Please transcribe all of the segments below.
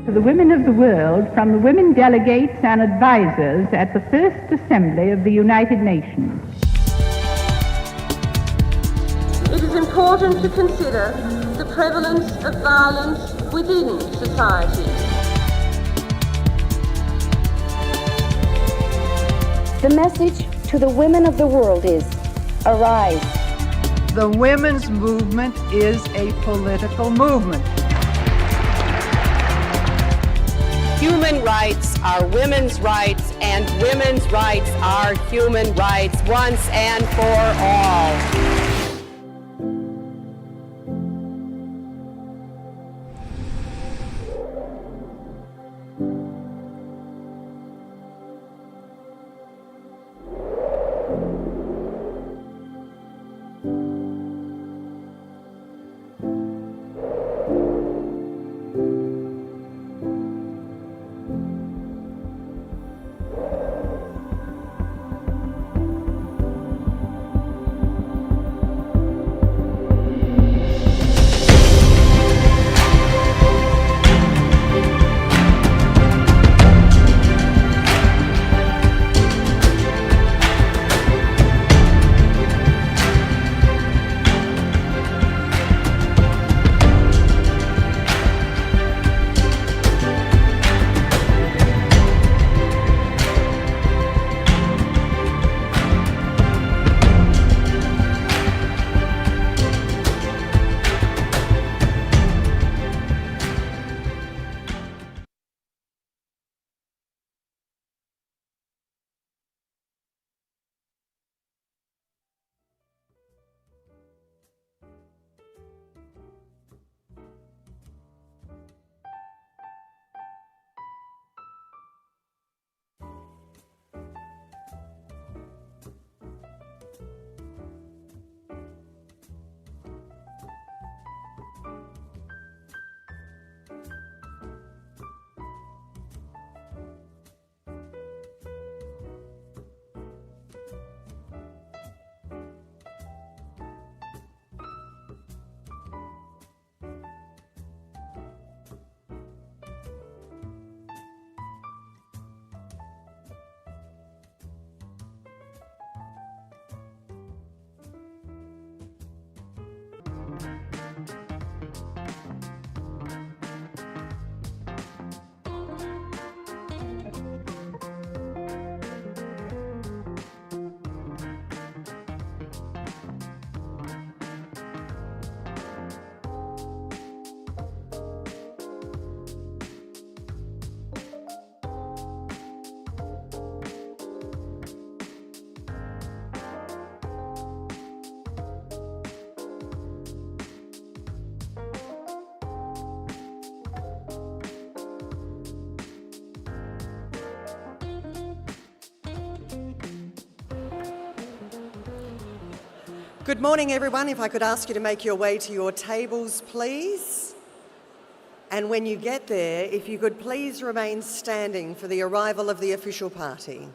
to the women of the world from the women delegates and advisors at the First Assembly of the United Nations. It is important to consider the prevalence of violence within society. The message to the women of the world is, arise. The women's movement is a political movement. Human rights are women's rights, and women's rights are human rights once and for all. Good morning, everyone. If I could ask you to make your way to your tables, please. And when you get there, if you could please remain standing for the arrival of the official party.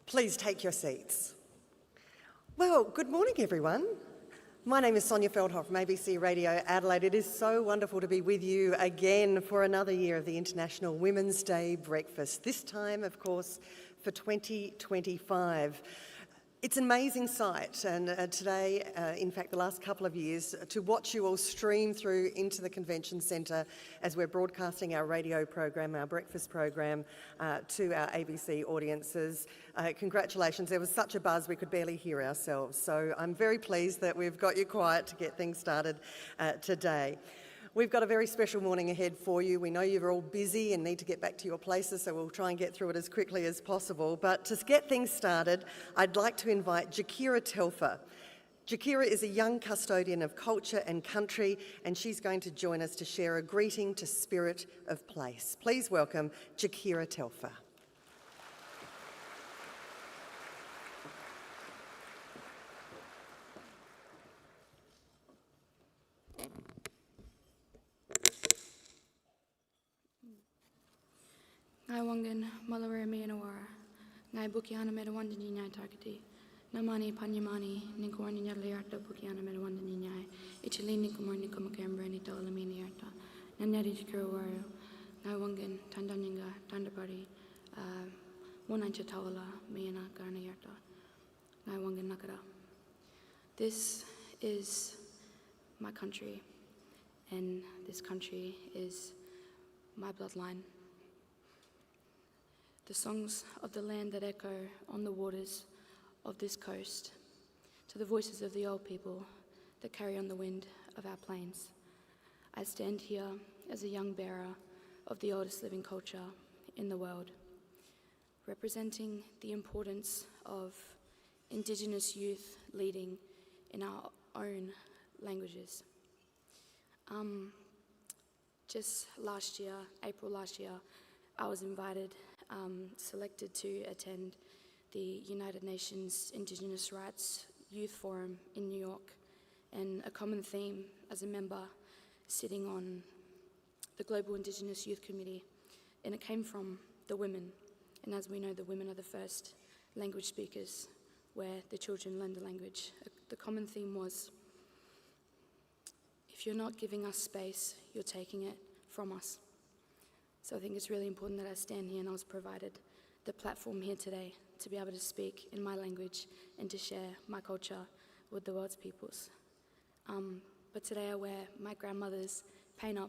Please take your seats. Well, good morning, everyone. My name is Sonya Feldhoff from ABC Radio Adelaide. It is so wonderful to be with you again for another year of the International Women's Day Breakfast, this time, of course, for 2025. It's an amazing sight, and today, in fact the last couple of years, to watch you all stream through into the Convention Centre as we're broadcasting our radio program, our breakfast program, to our ABC audiences. Congratulations, there was such a buzz we could barely hear ourselves, so I'm very pleased that we've got you quiet to get things started today. We've got a very special morning ahead for you. We know you're all busy and need to get back to your places, so we'll try and get through it as quickly as possible. But to get things started, I'd like to invite Jakira Telfer. Jakira is a young custodian of culture and country, and she's going to join us to share a greeting to Spirit of Place. Please welcome Jakira Telfer. Ngai wangan malawara me anawara. Ngai bukiana medawandani nyai takati. Namani panyamani ninkorni nyarlayarta bukiana medawandani nyai. Ichalini kumorni kumakambra to alamini yarta. Nanyari jikurawaro. Ngai wangan tandanyanga tandapari. Monancha tawala meana garna yarta. Ngai wangan nakara. This is my country, and this country is my bloodline. The songs of the land that echo on the waters of this coast, to the voices of the old people that carry on the wind of our plains. I stand here as a young bearer of the oldest living culture in the world, representing the importance of Indigenous youth leading in our own languages. Just last year, April last year, I was selected to attend the United Nations Indigenous Rights Youth Forum in New York, and a common theme as a member sitting on the Global Indigenous Youth Committee, and it came from the women. And as we know, the women are the first language speakers where the children learn the language. The common theme was, if you're not giving us space, you're taking it from us. So I think it's really important that I stand here and I was provided the platform here today to be able to speak in my language and to share my culture with the world's peoples. But today I wear my grandmother's paint-up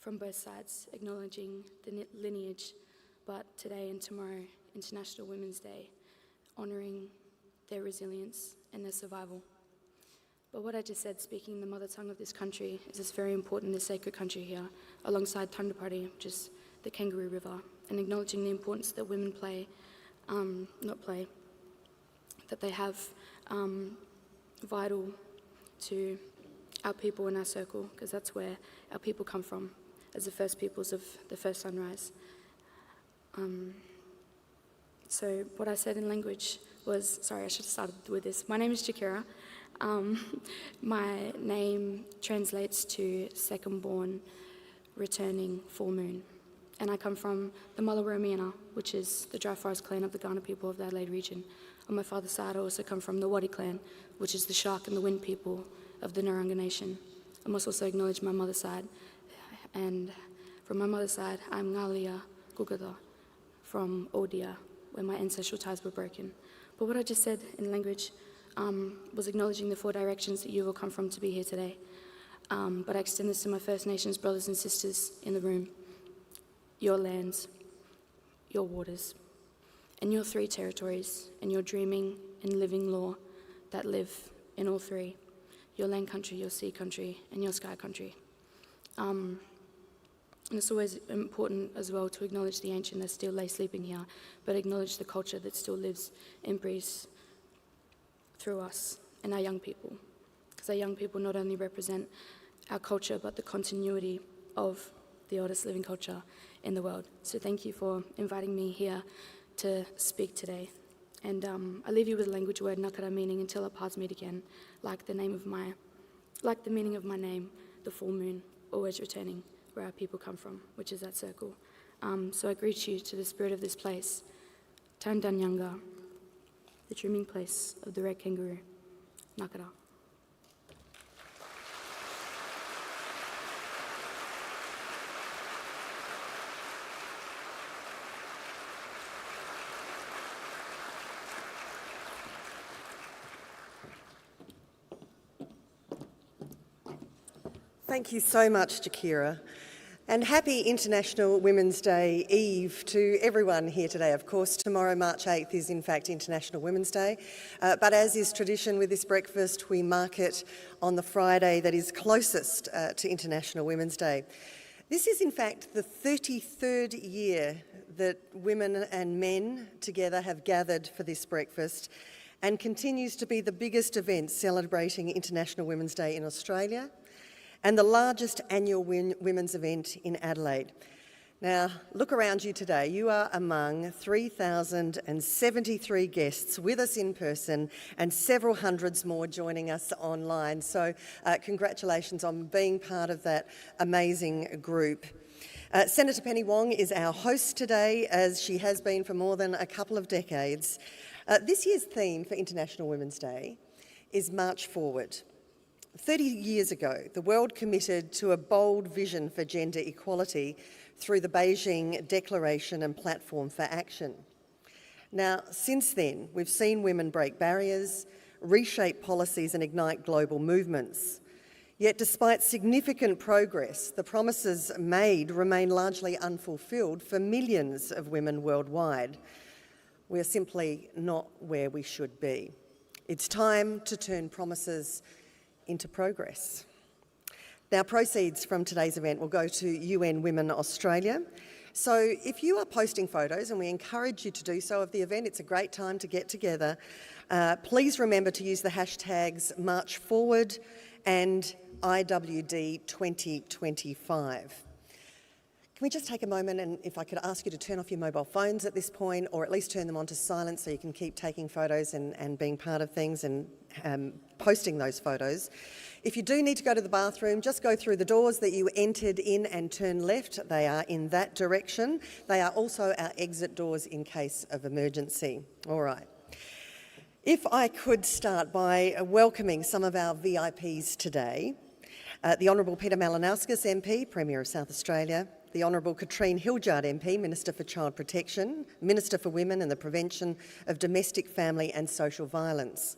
from both sides, acknowledging the lineage, but today and tomorrow, International Women's Day, honouring their resilience and their survival. But what I just said, speaking the mother tongue of this country, is this very important, this sacred country here, alongside Tandapari, which is the Kangaroo River, and acknowledging the importance that women that they have vital to our people in our circle, because that's where our people come from, as the first peoples of the first sunrise. So what I said in language was, sorry, I should have started with this. My name is Jakira. My name translates to second born, returning full moon. And I come from the Mullawarra, which is the dry forest clan of the Kaurna people of the Adelaide region. On my father's side, I also come from the Wadi clan, which is the shark and the wind people of the Naranga nation. I must also acknowledge my mother's side. And from my mother's side, I'm Ngalia Gugada from Odia, where my ancestral ties were broken. But what I just said in language was acknowledging the 4 directions that you will come from to be here today. But I extend this to my First Nations brothers and sisters in the room. Your lands, your waters, and your 3 territories, and your dreaming and living law that live in all 3. Your land country, your sea country, and your sky country. And it's always important as well to acknowledge the ancient that still lay sleeping here, but acknowledge the culture that still lives and breathes through us and our young people. Because our young people not only represent our culture, but the continuity of the oldest living culture in the world. So thank you for inviting me here to speak today. And I leave you with a language word, nakara, meaning until our paths meet again, like the meaning of my name, the full moon, always returning where our people come from, which is that circle. So I greet you to the spirit of this place, Tandanyanga, the dreaming place of the red kangaroo, nakara. Thank you so much, Jakira. And happy International Women's Day Eve to everyone here today. Of course, tomorrow, March 8th, is in fact International Women's Day. But as is tradition with this breakfast, we mark it on the Friday that is closest to International Women's Day. This is in fact the 33rd year that women and men together have gathered for this breakfast, and continues to be the biggest event celebrating International Women's Day in Australia and the largest annual women's event in Adelaide. Now, look around you today. You are among 3,073 guests with us in person and several hundreds more joining us online. So congratulations on being part of that amazing group. Senator Penny Wong is our host today, as she has been for more than a couple of decades. This year's theme for International Women's Day is March Forward. 30 years ago, the world committed to a bold vision for gender equality through the Beijing Declaration and Platform for Action. Now, since then, we've seen women break barriers, reshape policies and ignite global movements. Yet despite significant progress, the promises made remain largely unfulfilled for millions of women worldwide. We are simply not where we should be. It's time to turn promises into progress. Now, proceeds from today's event will go to UN Women Australia. So if you are posting photos, and we encourage you to do so of the event, it's a great time to get together, please remember to use the hashtags March Forward and IWD 2025. Can we just take a moment, and if I could ask you to turn off your mobile phones at this point, or at least turn them on to silent so you can keep taking photos and being part of things and posting those photos. If you do need to go to the bathroom, just go through the doors that you entered in and turn left. They are in that direction. They are also our exit doors in case of emergency. All right. If I could start by welcoming some of our VIPs today. The Honourable Peter Malinauskas MP, Premier of South Australia. The Honourable Katrine Hildyard MP, Minister for Child Protection, Minister for Women and the Prevention of Domestic, Family and Social Violence.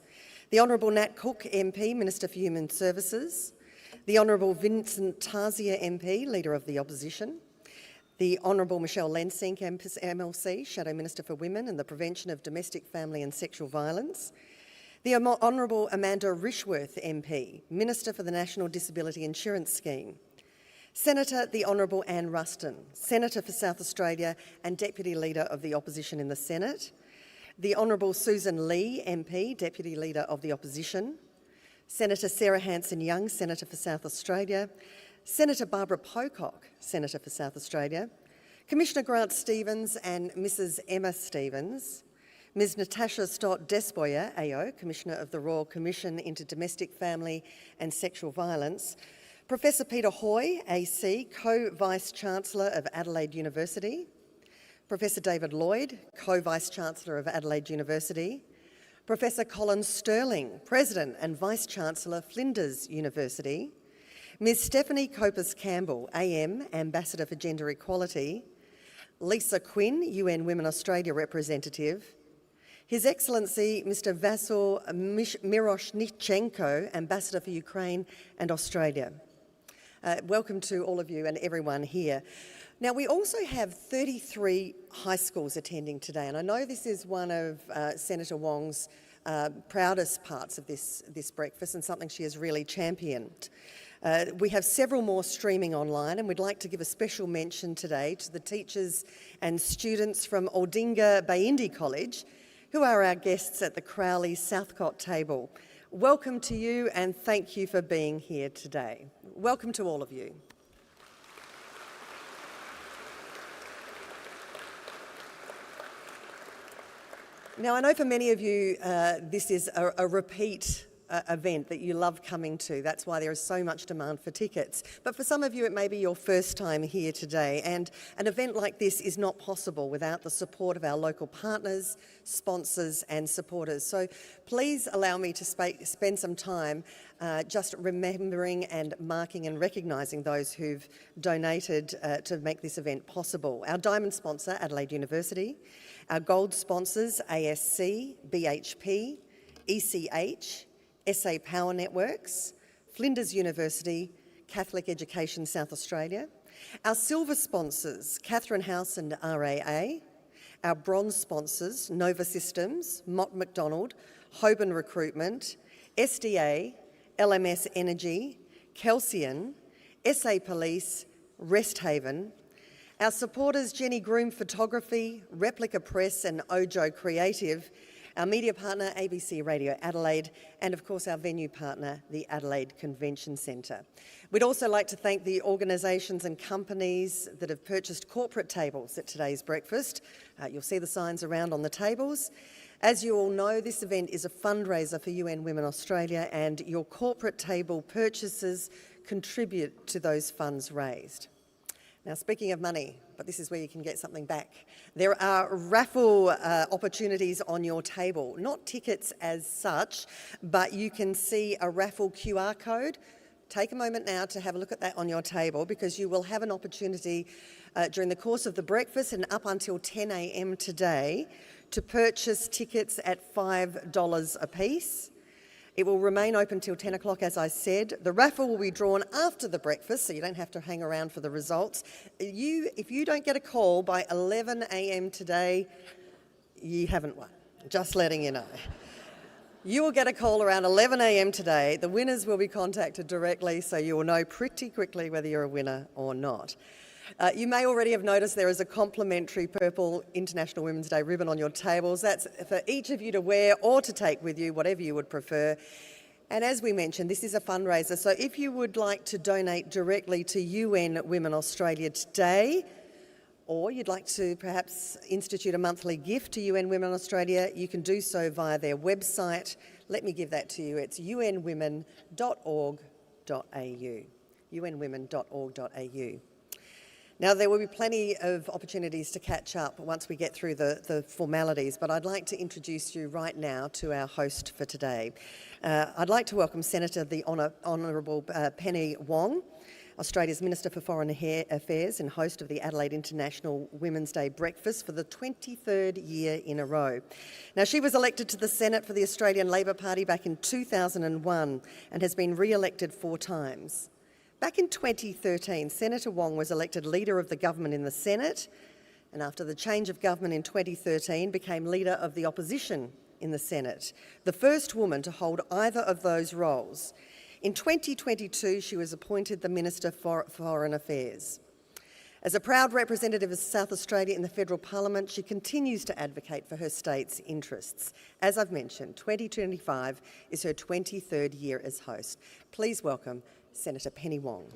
The Honourable Nat Cook MP, Minister for Human Services. The Honourable Vincent Tarzia MP, Leader of the Opposition. The Honourable Michelle Lensink MLC, Shadow Minister for Women and the Prevention of Domestic, Family and Sexual Violence. The Honourable Amanda Rishworth MP, Minister for the National Disability Insurance Scheme. Senator the Honourable Anne Ruston, Senator for South Australia and Deputy Leader of the Opposition in the Senate. The Honourable Susan Lee MP, Deputy Leader of the Opposition. Senator Sarah Hanson-Young, Senator for South Australia. Senator Barbara Pocock, Senator for South Australia. Commissioner Grant Stevens and Mrs Emma Stevens. Ms Natasha Stott Despoja, AO, Commissioner of the Royal Commission into Domestic, Family and Sexual Violence. Professor Peter Hoy, AC, Co-Vice-Chancellor of Adelaide University. Professor David Lloyd, Co-Vice-Chancellor of Adelaide University. Professor Colin Sterling, President and Vice-Chancellor, Flinders University. Ms Stephanie Copus-Campbell, AM, Ambassador for Gender Equality. Lisa Quinn, UN Women Australia Representative. His Excellency Mr Vasyl Miroshnichenko, Ambassador for Ukraine and Australia. Welcome to all of you and everyone here. Now, we also have 33 high schools attending today, and I know this is one of Senator Wong's proudest parts of this breakfast and something she has really championed. We have several more streaming online, and we'd like to give a special mention today to the teachers and students from Aldinga Bayindi College, who are our guests at the Crowley Southcott table. Welcome to you and thank you for being here today. Welcome to all of you. Now, I know for many of you this is a repeat event that you love coming to. That's why there is so much demand for tickets. But for some of you, it may be your first time here today, and an event like this is not possible without the support of our local partners, sponsors and supporters. So please allow me to spend some time just remembering and marking and recognising those who've donated to make this event possible. Our diamond sponsor, Adelaide University. Our gold sponsors, ASC, BHP, ECH, SA Power Networks, Flinders University, Catholic Education South Australia. Our silver sponsors, Catherine House and RAA. Our bronze sponsors, Nova Systems, Mott MacDonald, Hoban Recruitment, SDA, LMS Energy, Kelsian, SA Police, Resthaven. Our supporters, Jenny Groom Photography, Replica Press and Ojo Creative. Our media partner, ABC Radio Adelaide, and of course our venue partner, the Adelaide Convention Centre. We'd also like to thank the organisations and companies that have purchased corporate tables at today's breakfast. You'll see the signs around on the tables. As you all know, this event is a fundraiser for UN Women Australia, and your corporate table purchases contribute to those funds raised. Now, speaking of money, but this is where you can get something back. There are raffle opportunities on your table, not tickets as such, but you can see a raffle QR code. Take a moment now to have a look at that on your table, because you will have an opportunity during the course of the breakfast and up until 10 a.m. today to purchase tickets at $5 a piece. It will remain open till 10 o'clock, as I said. The raffle will be drawn after the breakfast, so you don't have to hang around for the results. If you don't get a call by 11 a.m. today, you haven't won. Just letting you know. You will get a call around 11 a.m. today. The winners will be contacted directly, so you will know pretty quickly whether you're a winner or not. You may already have noticed there is a complimentary purple International Women's Day ribbon on your tables. That's for each of you to wear or to take with you, whatever you would prefer. And as we mentioned, this is a fundraiser, so if you would like to donate directly to UN Women Australia today, or you'd like to perhaps institute a monthly gift to UN Women Australia, you can do so via their website. Let me give that to you. It's unwomen.org.au. unwomen.org.au. Now, there will be plenty of opportunities to catch up once we get through the formalities, but I'd like to introduce you right now to our host for today. I'd like to welcome Senator the Honourable Penny Wong, Australia's Minister for Foreign Affairs and host of the Adelaide International Women's Day Breakfast for the 23rd year in a row. Now, she was elected to the Senate for the Australian Labor Party back in 2001 and has been re-elected 4 times. Back in 2013, Senator Wong was elected Leader of the Government in the Senate, and after the change of government in 2013, became Leader of the Opposition in the Senate, the first woman to hold either of those roles. In 2022, she was appointed the Minister for Foreign Affairs. As a proud representative of South Australia in the Federal Parliament, she continues to advocate for her state's interests. As I've mentioned, 2025 is her 23rd year as host. Please welcome Senator Penny Wong.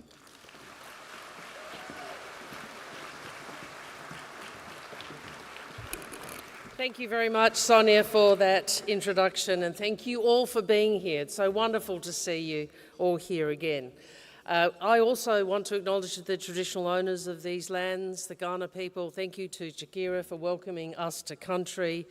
Thank you very much, Sonya, for that introduction, and thank you all for being here. It's so wonderful to see you all here again. I also want to acknowledge the traditional owners of these lands, the Kaurna people. Thank you to Jakira for welcoming us to country.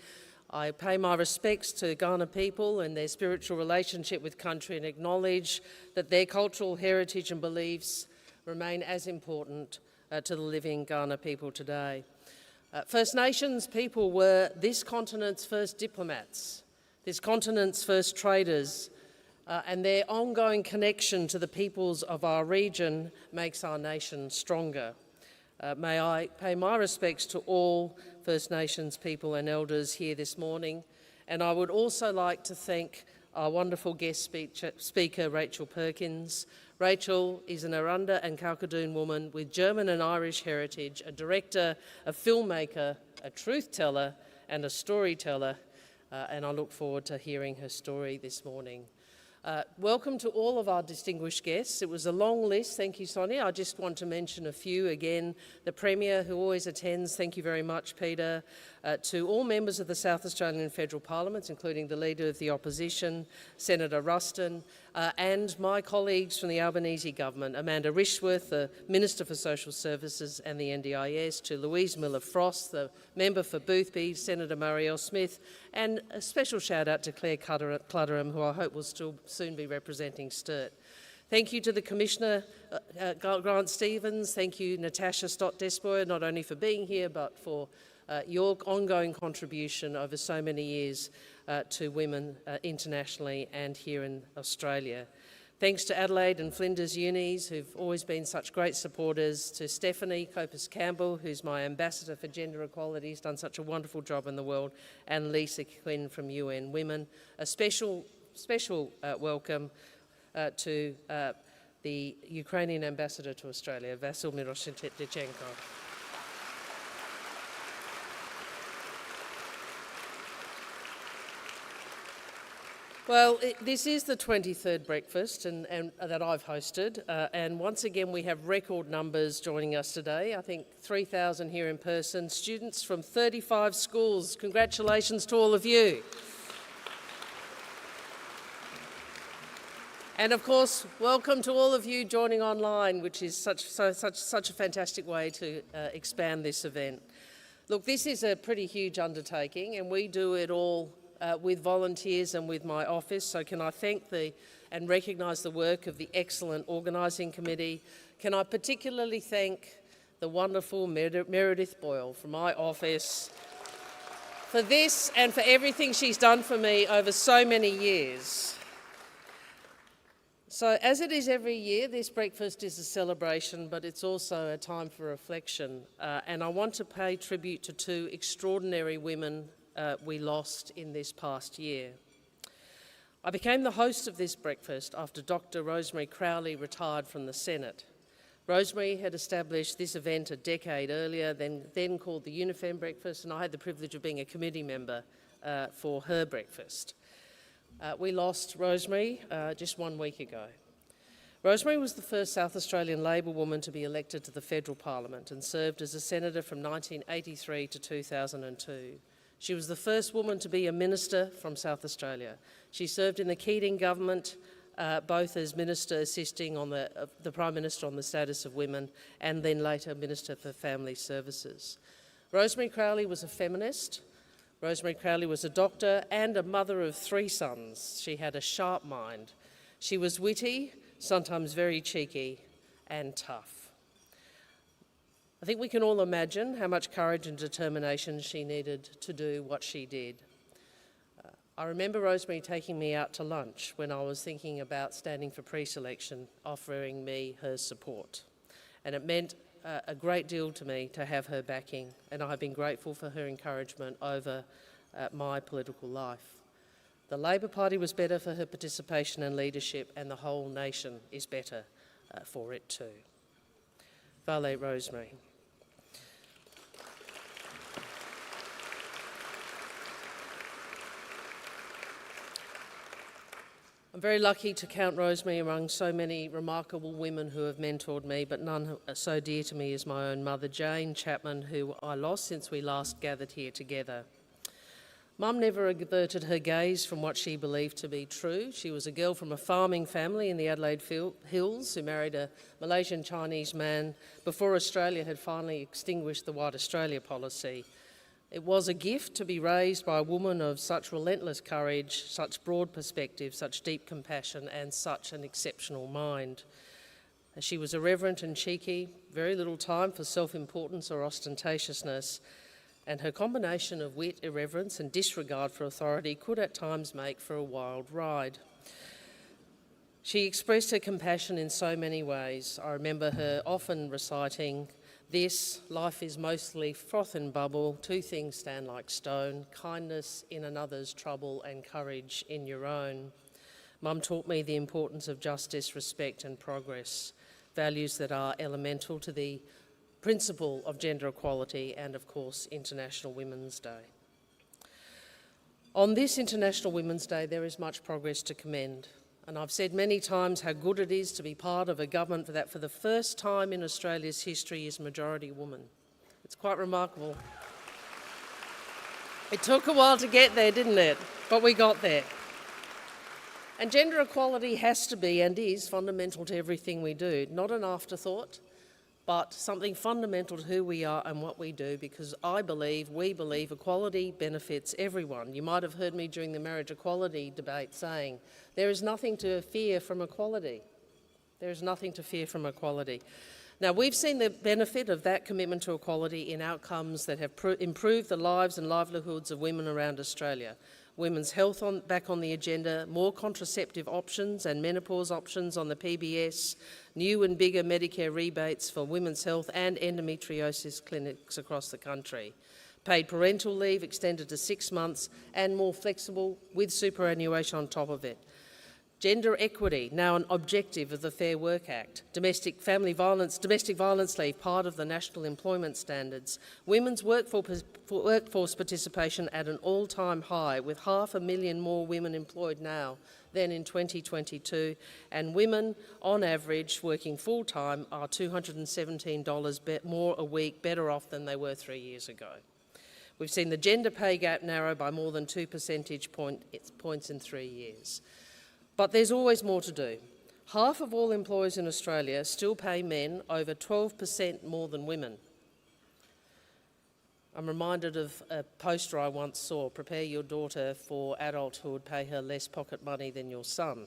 I pay my respects to the Kaurna people and their spiritual relationship with country, and acknowledge that their cultural heritage and beliefs remain as important to the living Kaurna people today. First Nations people were this continent's first diplomats, this continent's first traders, and their ongoing connection to the peoples of our region makes our nation stronger. May I pay my respects to all First Nations people and elders here this morning, and I would also like to thank our wonderful guest speaker, Rachel Perkins. Rachel is an Arunda and Kalkadoon woman with German and Irish heritage, a director, a filmmaker, a truth teller and a storyteller, and I look forward to hearing her story this morning. Welcome to all of our distinguished guests. It was a long list, thank you, Sonya. I just want to mention a few again. The Premier, who always attends, thank you very much, Peter. To all members of the South Australian Federal Parliament, including the Leader of the Opposition, Senator Ruston, and my colleagues from the Albanese Government, Amanda Rishworth, the Minister for Social Services and the NDIS, to Louise Miller-Frost, the Member for Boothby, Senator Marielle Smith, and a special shout out to Claire Clutterham, who I hope will still soon be representing Sturt. Thank you to the Commissioner, Grant Stevens. Thank you, Natasha Stott-Despoja, not only for being here, but for your ongoing contribution over so many years to women internationally and here in Australia. Thanks to Adelaide and Flinders Unis, who've always been such great supporters, to Stephanie Copus-Campbell, who's my ambassador for gender equality, has done such a wonderful job in the world, and Lisa Quinn from UN Women. A special welcome to the Ukrainian ambassador to Australia, Vasyl Miroshnichenko. Well, this is the 23rd breakfast and that I've hosted, and once again we have record numbers joining us today. I think 3,000 here in person, students from 35 schools. Congratulations to all of you. And of course, welcome to all of you joining online, which is such a fantastic way to expand this event. Look, this is a pretty huge undertaking, and we do it all with volunteers and with my office. So can I thank and recognise the work of the excellent organising committee. Can I particularly thank the wonderful Meredith Boyle from my office for this and for everything she's done for me over so many years. So as it is every year, this breakfast is a celebration, but it's also a time for reflection. And I want to pay tribute to two extraordinary women we lost in this past year. I became the host of this breakfast after Dr. Rosemary Crowley retired from the Senate. Rosemary had established this event a decade earlier, then called the UniFem Breakfast, and I had the privilege of being a committee member for her breakfast. We lost Rosemary just 1 week ago. Rosemary was the first South Australian Labor woman to be elected to the federal parliament and served as a senator from 1983 to 2002. She was the first woman to be a minister from South Australia. She served in the Keating government, both as Minister assisting on the Prime Minister on the status of women and then later Minister for Family Services. Rosemary Crowley was a feminist. Rosemary Crowley was a doctor and a mother of 3 sons. She had a sharp mind. She was witty, sometimes very cheeky, and tough. I think we can all imagine how much courage and determination she needed to do what she did. I remember Rosemary taking me out to lunch when I was thinking about standing for pre-selection, offering me her support. And it meant a great deal to me to have her backing, and I've been grateful for her encouragement over my political life. The Labor Party was better for her participation and leadership, and the whole nation is better for it too. Vale Rosemary. I'm very lucky to count Rosemary among so many remarkable women who have mentored me, but none so dear to me as my own mother, Jane Chapman, who I lost since we last gathered here together. Mum never averted her gaze from what she believed to be true. She was a girl from a farming family in the Adelaide Hills who married a Malaysian Chinese man before Australia had finally extinguished the White Australia policy. It was a gift to be raised by a woman of such relentless courage, such broad perspective, such deep compassion, and such an exceptional mind. She was irreverent and cheeky, very little time for self-importance or ostentatiousness, and her combination of wit, irreverence, and disregard for authority could at times make for a wild ride. She expressed her compassion in so many ways. I remember her often reciting this: life is mostly froth and bubble, 2 things stand like stone, kindness in another's trouble and courage in your own. Mum taught me the importance of justice, respect and progress, values that are elemental to the principle of gender equality and, of course, International Women's Day. On this International Women's Day, there is much progress to commend. And I've said many times how good it is to be part of a government that for the first time in Australia's history is majority woman. It's quite remarkable. It took a while to get there, didn't it? But we got there. And gender equality has to be and is fundamental to everything we do, not an afterthought, but something fundamental to who we are and what we do, because we believe equality benefits everyone. You might have heard me during the marriage equality debate saying, there is nothing to fear from equality. There is nothing to fear from equality. Now, we've seen the benefit of that commitment to equality in outcomes that have improved the lives and livelihoods of women around Australia. women's health back on the agenda, more contraceptive options and menopause options on the PBS, new and bigger Medicare rebates for women's health and endometriosis clinics across the country, paid parental leave extended to 6 months and more flexible with superannuation on top of it. Gender equity, now an objective of the Fair Work Act. Domestic violence leave, part of the National Employment Standards. Women's workforce participation at an all-time high, with 500,000 more women employed now than in 2022. And women, on average, working full-time are $217 more a week better off than they were 3 years ago. We've seen the gender pay gap narrow by more than 2 percentage points in 3 years. But there's always more to do. Half of all employers in Australia still pay men over 12% more than women. I'm reminded of a poster I once saw: prepare your daughter for adulthood, pay her less pocket money than your son.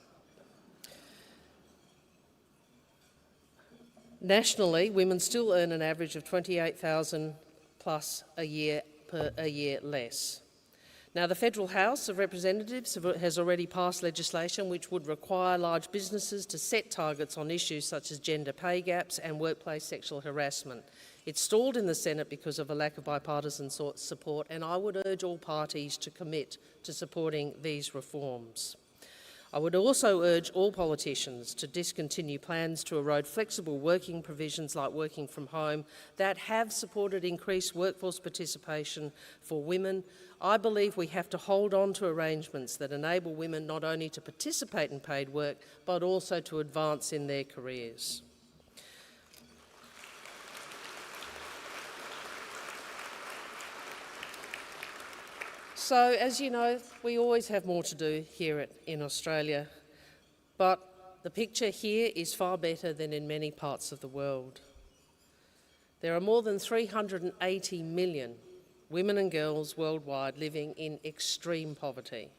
Nationally, women still earn an average of $28,000 plus a year per year less. Now, the Federal House of Representatives has already passed legislation which would require large businesses to set targets on issues such as gender pay gaps and workplace sexual harassment. It stalled in the Senate because of a lack of bipartisan support, and I would urge all parties to commit to supporting these reforms. I would also urge all politicians to discontinue plans to erode flexible working provisions like working from home that have supported increased workforce participation for women. I believe we have to hold on to arrangements that enable women not only to participate in paid work, but also to advance in their careers. So, as you know, we always have more to do here in Australia, but the picture here is far better than in many parts of the world. There are more than 380 million women and girls worldwide living in extreme poverty.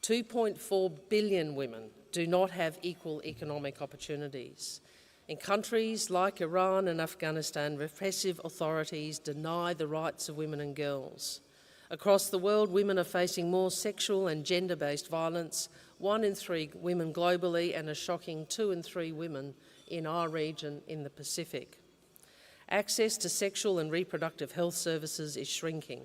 2.4 billion women do not have equal economic opportunities. In countries like Iran and Afghanistan, repressive authorities deny the rights of women and girls. Across the world, women are facing more sexual and gender-based violence, 1 in 3 women globally, and a shocking 2 in 3 women in our region in the Pacific. Access to sexual and reproductive health services is shrinking.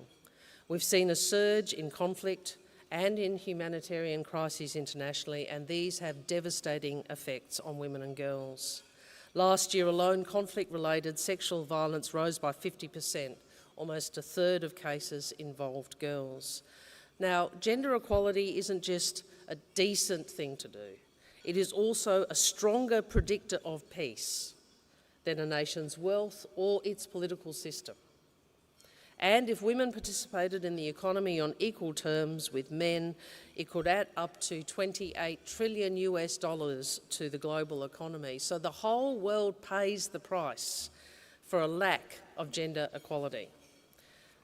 We've seen a surge in conflict and in humanitarian crises internationally, and these have devastating effects on women and girls. Last year alone, conflict-related sexual violence rose by 50%. Almost a third of cases involved girls. Now, gender equality isn't just a decent thing to do. It is also a stronger predictor of peace than a nation's wealth or its political system. And if women participated in the economy on equal terms with men, it could add up to $28 trillion to the global economy. So the whole world pays the price for a lack of gender equality.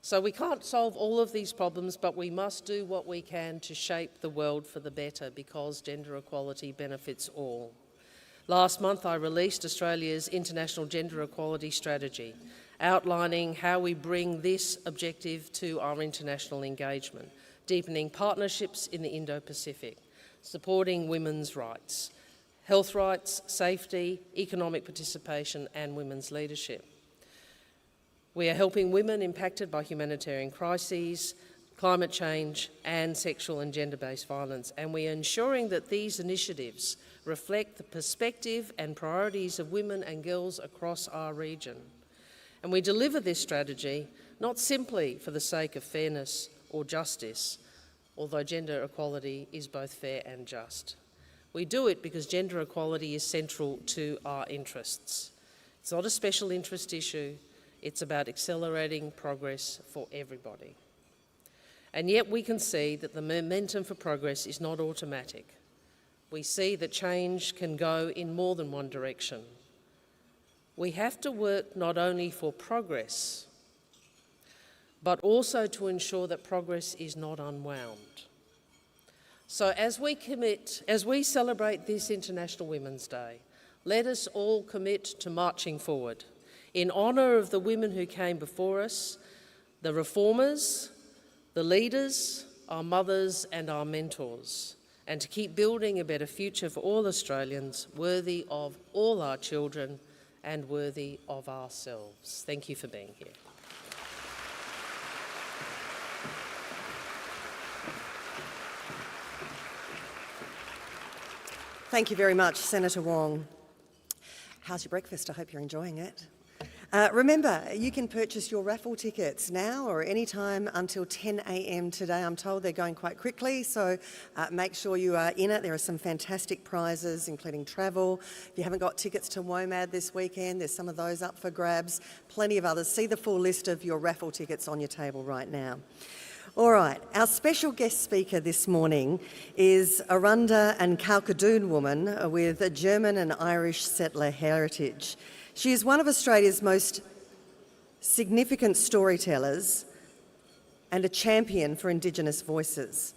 So we can't solve all of these problems, but we must do what we can to shape the world for the better, because gender equality benefits all. Last month I released Australia's International Gender Equality Strategy, outlining how we bring this objective to our international engagement, deepening partnerships in the Indo-Pacific, supporting women's rights, health rights, safety, economic participation and women's leadership. We are helping women impacted by humanitarian crises, climate change and sexual and gender-based violence, and we are ensuring that these initiatives reflect the perspective and priorities of women and girls across our region. And we deliver this strategy not simply for the sake of fairness or justice, although gender equality is both fair and just. We do it because gender equality is central to our interests. It's not a special interest issue. It's about accelerating progress for everybody. And yet we can see that the momentum for progress is not automatic. We see that change can go in more than one direction. We have to work not only for progress, but also to ensure that progress is not unwound. So as we celebrate this International Women's Day, let us all commit to marching forward in honour of the women who came before us, the reformers, the leaders our mothers and our mentors, and to keep building a better future for all Australians, worthy of all our children and worthy of ourselves. Thank you for being here. Thank you very much, Senator Wong. How's your breakfast? I hope you're enjoying it. Remember, you can purchase your raffle tickets now or any time until 10 a.m. today. I'm told they're going quite quickly, so make sure you are in it. There are some fantastic prizes, including travel. If you haven't got tickets to WOMAD this weekend, there's some of those up for grabs. Plenty of others. See the full list of your raffle tickets on your table right now. All right, our special guest speaker this morning is Arunda and Kalkadoon woman with a German and Irish settler heritage. She is one of Australia's most significant storytellers and a champion for Indigenous voices.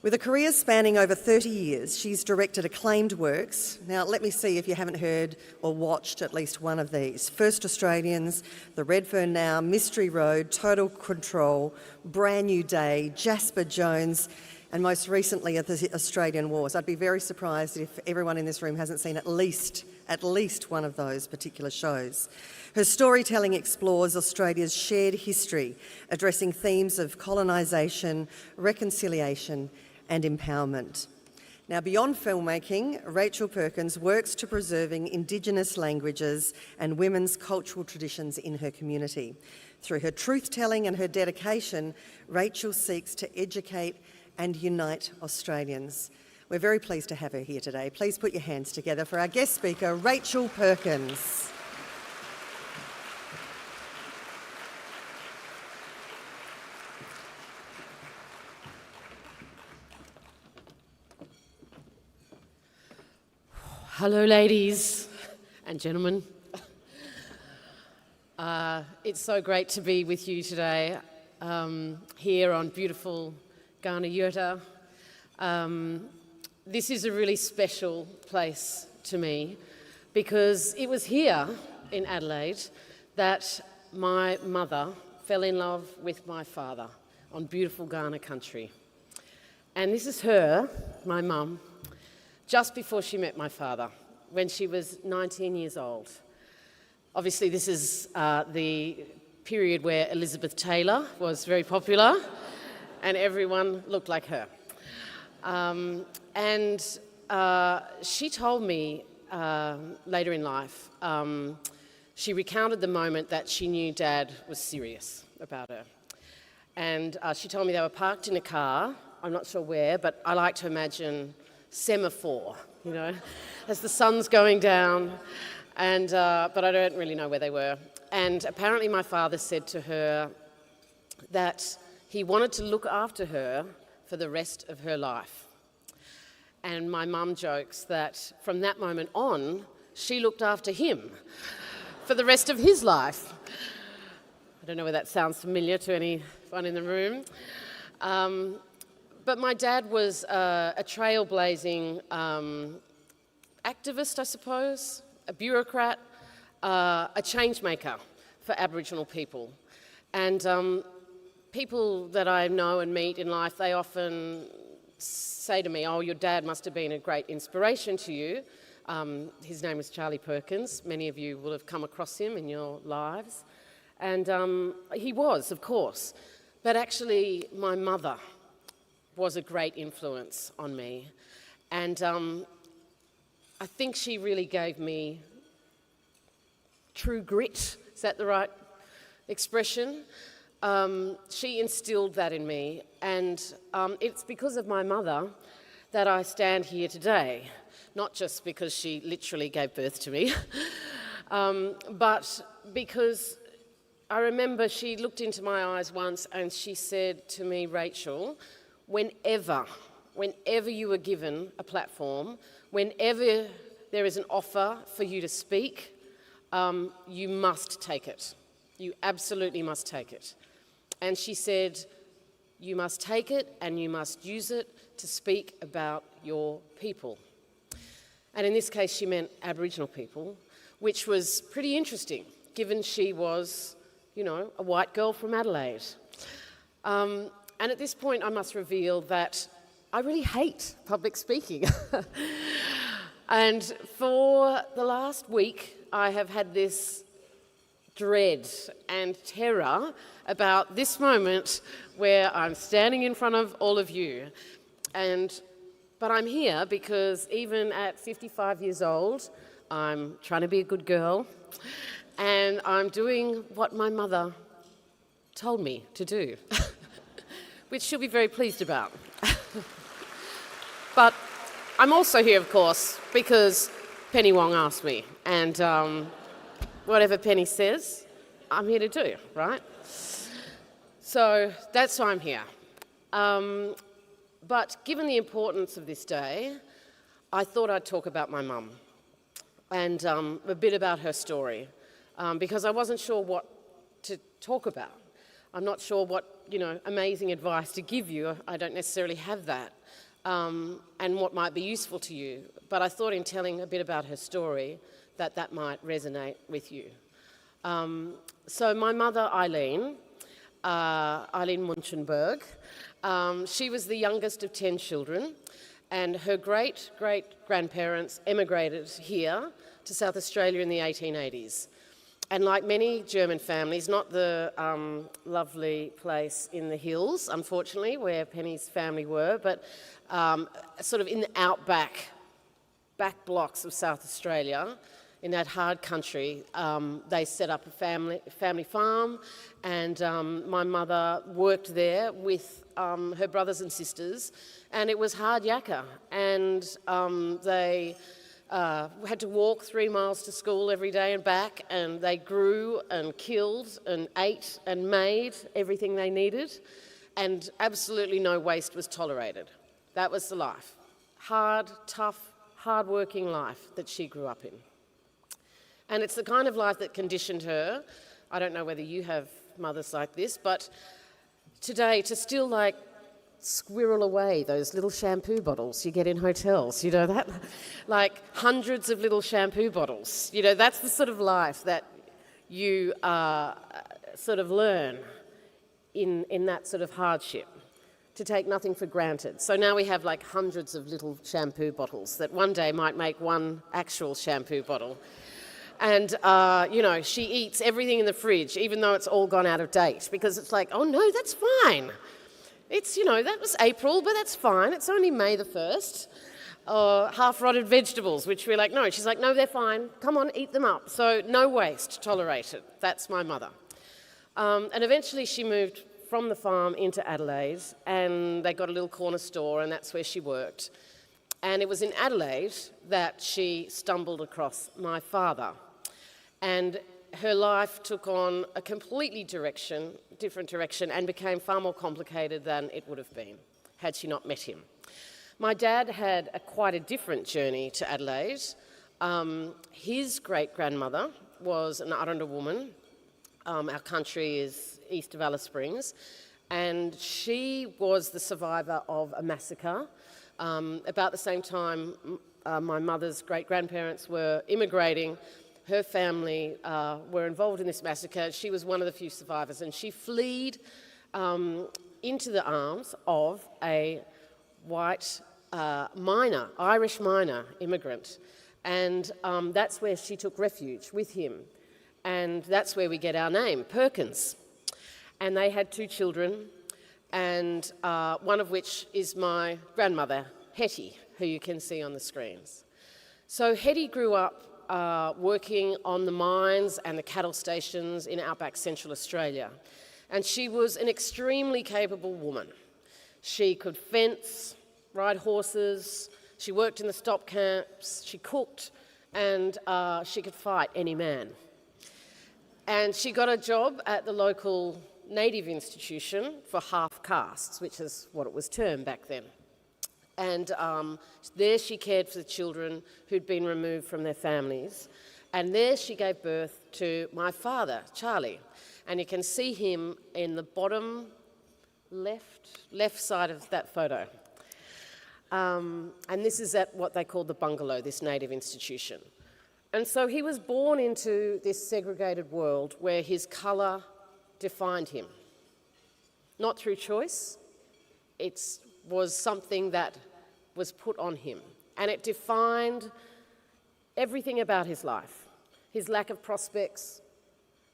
With a career spanning over 30 years, she's directed acclaimed works. Now, let me see if you haven't heard or watched at least one of these. First Australians, The Redfern Now, Mystery Road, Total Control, Brand New Day, Jasper Jones, and most recently the Australian Wars. I'd be very surprised if everyone in this room hasn't seen at least one of those particular shows. Her storytelling explores Australia's shared history, addressing themes of colonisation, reconciliation, and empowerment. Now, beyond filmmaking, Rachel Perkins works to preserving Indigenous languages and women's cultural traditions in her community. Through her truth-telling and her dedication, Rachel seeks to educate and unite Australians. We're very pleased to have her here today. Please put your hands together for our guest speaker, Rachel Perkins. Hello, ladies and gentlemen. It's so great to be with you today here on beautiful Ghana Yurta. This is a really special place to me because it was here in Adelaide that my mother fell in love with my father on beautiful Ghana country. And this is her, my mum, just before she met my father, when she was 19 years old. Obviously, this is the period where Elizabeth Taylor was very popular and everyone looked like her. She told me later in life, she recounted the moment that she knew Dad was serious about her. And she told me they were parked in a car, I'm not sure where, but I like to imagine semaphore, you know, as the sun's going down, but I don't really know where they were. And apparently my father said to her that he wanted to look after her for the rest of her life. And my mum jokes that from that moment on, she looked after him for the rest of his life. I don't know whether that sounds familiar to anyone in the room. But my dad was a trailblazing activist, I suppose, a bureaucrat, a change maker for Aboriginal people. And people that I know and meet in life, they often say to me, oh, your dad must have been a great inspiration to you. His name was Charlie Perkins. Many of you will have come across him in your lives. And he was, of course. But actually, my mother was a great influence on me. And I think she really gave me true grit. Is that the right expression? She instilled that in me. And it's because of my mother that I stand here today. Not just because she literally gave birth to me, but because I remember she looked into my eyes once and she said to me, Rachel, whenever you are given a platform, whenever there is an offer for you to speak, you must take it. You absolutely must take it. And she said, you must take it and you must use it to speak about your people. And in this case, she meant Aboriginal people, which was pretty interesting, given she was, you know, a white girl from Adelaide. And at this point, I must reveal that I really hate public speaking. And for the last week, I have had this dread and terror about this moment where I'm standing in front of all of you. But I'm here because even at 55 years old, I'm trying to be a good girl, and I'm doing what my mother told me to do, which she'll be very pleased about. But I'm also here, of course, because Penny Wong asked me, and whatever Penny says, I'm here to do, right? So that's why I'm here. But given the importance of this day, I thought I'd talk about my mum and a bit about her story, because I wasn't sure what to talk about. I'm not sure what, amazing advice to give you. I don't necessarily have that, and what might be useful to you. But I thought in telling a bit about her story that might resonate with you. So my mother, Eileen Munchenberg, she was the youngest of 10 children, and her great-great-grandparents emigrated here to South Australia in the 1880s. And like many German families, not the lovely place in the hills, unfortunately, where Penny's family were, but sort of in the outback, back blocks of South Australia, in that hard country. They set up a family farm, and my mother worked there with her brothers and sisters, and it was hard yakka. And they had to walk 3 miles to school every day and back, and they grew and killed and ate and made everything they needed, and absolutely no waste was tolerated. That was the life. Hard, tough, hard-working life that she grew up in. And it's the kind of life that conditioned her. I don't know whether you have mothers like this, but today to still squirrel away those little shampoo bottles you get in hotels, you know that? Like hundreds of little shampoo bottles. That's the sort of life that you sort of learn in that sort of hardship, to take nothing for granted. So now we have hundreds of little shampoo bottles that one day might make one actual shampoo bottle. And, she eats everything in the fridge, even though it's all gone out of date, because it's oh no, that's fine. It's, that was April, but that's fine. It's only May the 1st. Half-rotted vegetables, which we're no. She's no, they're fine. Come on, eat them up. So no waste tolerated. That's my mother. And eventually she moved from the farm into Adelaide, and they got a little corner store, and that's where she worked. And it was in Adelaide that she stumbled across my father. And her life took on a completely different direction, and became far more complicated than it would have been had she not met him. My dad had quite a different journey to Adelaide. His great-grandmother was an Aranda woman. Our country is east of Alice Springs, and she was the survivor of a massacre. About the same time my mother's great-grandparents were immigrating, her family were involved in this massacre. She was one of the few survivors, and she fled into the arms of a white Irish miner immigrant. And that's where she took refuge with him. And that's where we get our name, Perkins. And they had 2 children, and one of which is my grandmother, Hetty, who you can see on the screens. So Hetty grew up working on the mines and the cattle stations in outback Central Australia. And she was an extremely capable woman. She could fence, ride horses, she worked in the stop camps, she cooked, and she could fight any man. And she got a job at the local native institution for half-castes, which is what it was termed back then. And there she cared for the children who'd been removed from their families. And there she gave birth to my father, Charlie. And you can see him in the bottom left side of that photo. And this is at what they called the bungalow, this native institution. And so he was born into this segregated world where his colour defined him. Not through choice, it was something that was put on him, and it defined everything about his life. His lack of prospects,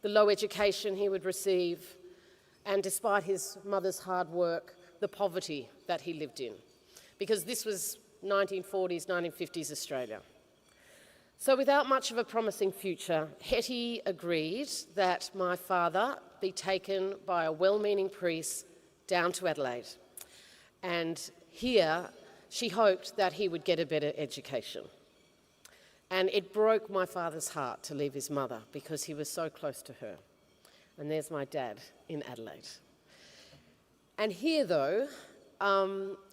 the low education he would receive, and despite his mother's hard work, the poverty that he lived in. Because this was 1940s, 1950s Australia. So without much of a promising future, Hetty agreed that my father be taken by a well-meaning priest down to Adelaide. And here, she hoped that he would get a better education. And it broke my father's heart to leave his mother because he was so close to her. And there's my dad in Adelaide. And here, though,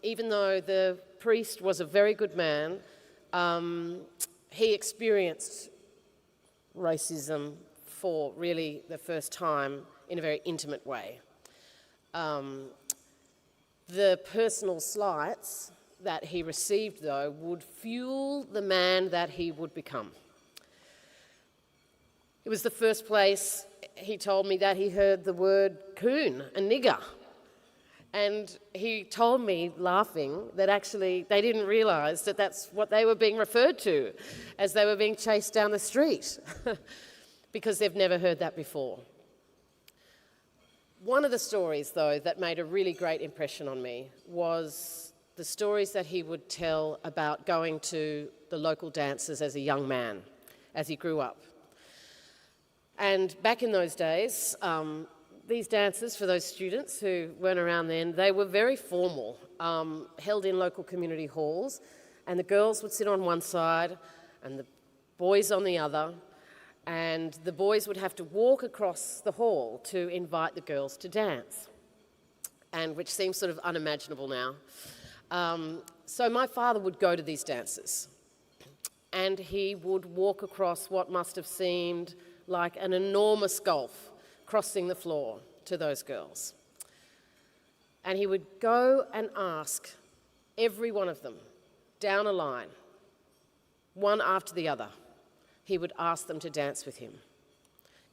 even though the priest was a very good man, he experienced racism for really the first time in a very intimate way. The personal slights that he received, though, would fuel the man that he would become. It was the first place he told me that he heard the word coon, a nigger. And he told me, laughing, that actually they didn't realise that that's what they were being referred to as they were being chased down the street, because they've never heard that before. One of the stories, though, that made a really great impression on me was the stories that he would tell about going to the local dances as a young man, as he grew up. And back in those days, these dances, for those students who weren't around then, they were very formal, held in local community halls, and the girls would sit on one side and the boys on the other, and the boys would have to walk across the hall to invite the girls to dance, and which seems sort of unimaginable now. So my father would go to these dances, and he would walk across what must have seemed like an enormous gulf, crossing the floor to those girls. And he would go and ask every one of them, down a line, one after the other, he would ask them to dance with him.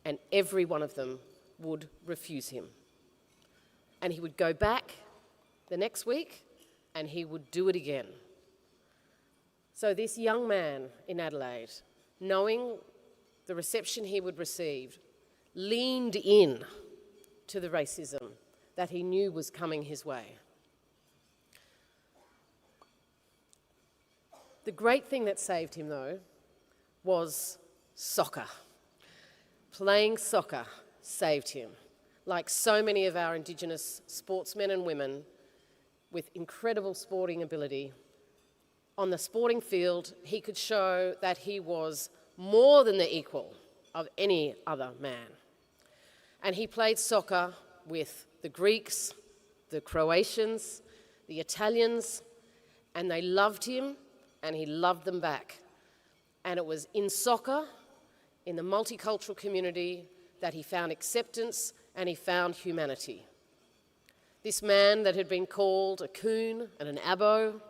And every one of them would refuse him. And he would go back the next week and he would do it again. So this young man in Adelaide, knowing the reception he would receive, leaned in to the racism that he knew was coming his way. The great thing that saved him, though, was soccer. Playing soccer saved him. Like so many of our Indigenous sportsmen and women with incredible sporting ability, on the sporting field, he could show that he was more than the equal of any other man. And he played soccer with the Greeks, the Croatians, the Italians, and they loved him and he loved them back. And it was in soccer, in the multicultural community, that he found acceptance and he found humanity. This man that had been called a coon and an abo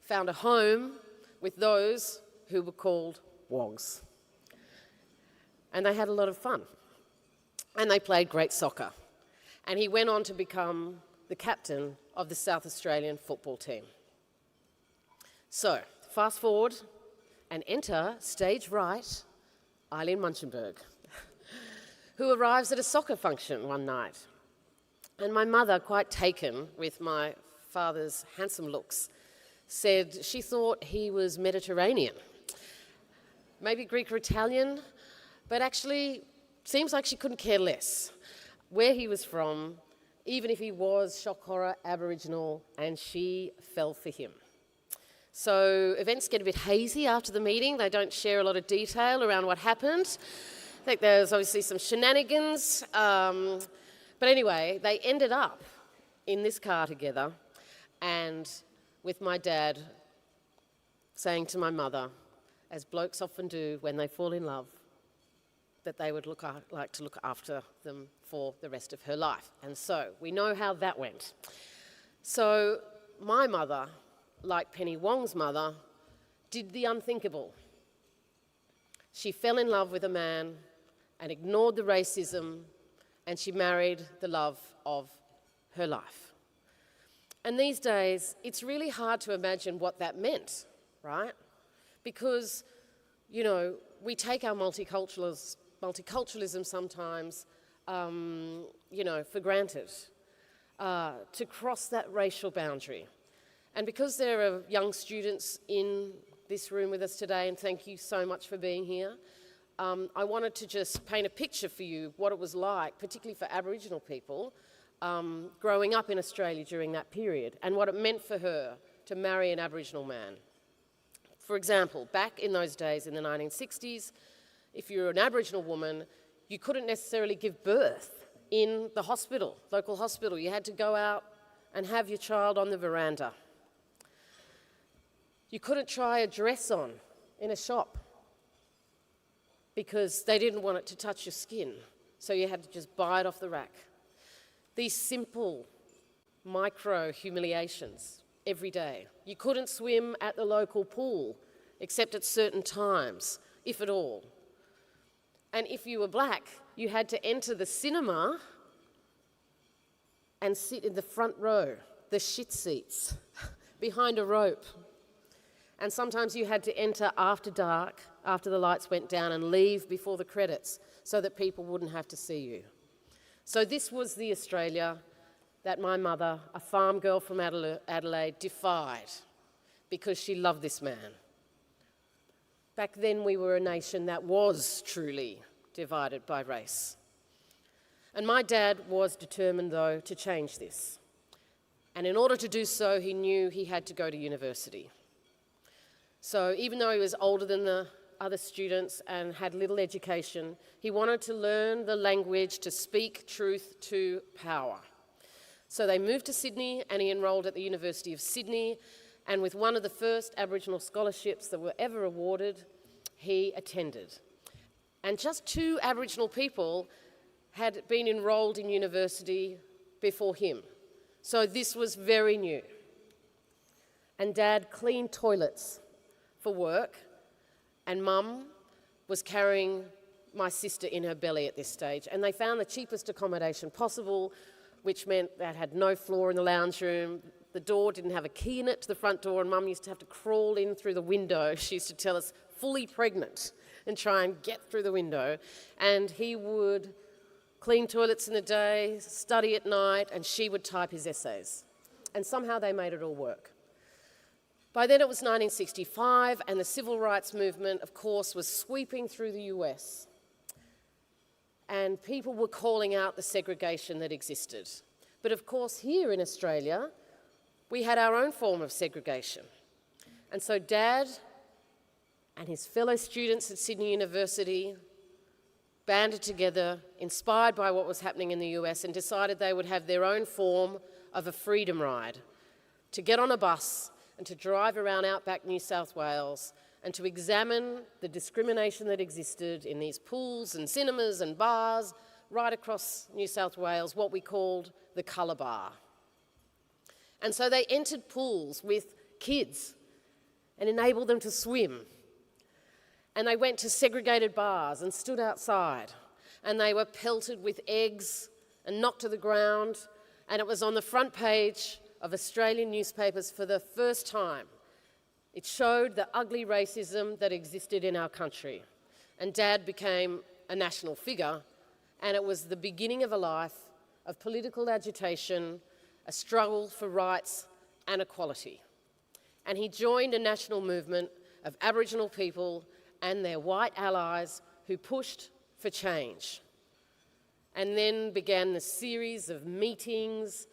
found a home with those who were called wogs. And they had a lot of fun. And they played great soccer. And he went on to become the captain of the South Australian football team. So, fast forward and enter, stage right, Eileen Munchenberg, who arrives at a soccer function one night. And my mother, quite taken with my father's handsome looks, said she thought he was Mediterranean. Maybe Greek or Italian, but actually seems like she couldn't care less where he was from, even if he was shock horror Aboriginal, and she fell for him. So events get a bit hazy after the meeting. They don't share a lot of detail around what happened. I think there's obviously some shenanigans. But anyway, they ended up in this car together, and with my dad saying to my mother, as blokes often do when they fall in love, that they would like to look after them for the rest of her life. And so we know how that went. So my mother, like Penny Wong's mother, did the unthinkable. She fell in love with a man and ignored the racism, and she married the love of her life. And these days, it's really hard to imagine what that meant, right? Because, you know, we take our multiculturalism sometimes, you know, for granted, to cross that racial boundary. And because there are young students in this room with us today, and thank you so much for being here, I wanted to just paint a picture for you what it was like, particularly for Aboriginal people, growing up in Australia during that period, and what it meant for her to marry an Aboriginal man. For example, back in those days in the 1960s, if you were an Aboriginal woman, you couldn't necessarily give birth in the hospital, local hospital. You had to go out and have your child on the veranda. You couldn't try a dress on in a shop because they didn't want it to touch your skin, so you had to just buy it off the rack. These simple micro humiliations every day. You couldn't swim at the local pool except at certain times, if at all. And if you were black, you had to enter the cinema and sit in the front row, the shit seats, behind a rope. And sometimes you had to enter after dark, after the lights went down, and leave before the credits so that people wouldn't have to see you. So this was the Australia that my mother, a farm girl from Adelaide, defied because she loved this man. Back then we were a nation that was truly divided by race. And my dad was determined, though, to change this. And in order to do so, he knew he had to go to university. So even though he was older than the other students and had little education, he wanted to learn the language to speak truth to power. So they moved to Sydney, and he enrolled at the University of Sydney, and with one of the first Aboriginal scholarships that were ever awarded, he attended. And just 2 Aboriginal people had been enrolled in university before him. So this was very new. And Dad cleaned toilets for work, and Mum was carrying my sister in her belly at this stage. And they found the cheapest accommodation possible, which meant that had no floor in the lounge room. The door didn't have a key in it to the front door, and Mum used to have to crawl in through the window. She used to tell us, fully pregnant, and try and get through the window. And he would clean toilets in the day, study at night, and she would type his essays. And somehow they made it all work. By then it was 1965, and the civil rights movement, of course, was sweeping through the US. And people were calling out the segregation that existed. But of course, here in Australia, we had our own form of segregation. And so Dad and his fellow students at Sydney University banded together, inspired by what was happening in the US, and decided they would have their own form of a freedom ride, to get on a bus and to drive around outback New South Wales and to examine the discrimination that existed in these pools and cinemas and bars right across New South Wales, what we called the colour bar. And so they entered pools with kids and enabled them to swim. And they went to segregated bars and stood outside, and they were pelted with eggs and knocked to the ground, and it was on the front page of Australian newspapers for the first time. It showed the ugly racism that existed in our country. And Dad became a national figure, and it was the beginning of a life of political agitation, a struggle for rights and equality. And he joined a national movement of Aboriginal people and their white allies who pushed for change. And then began the series of meetings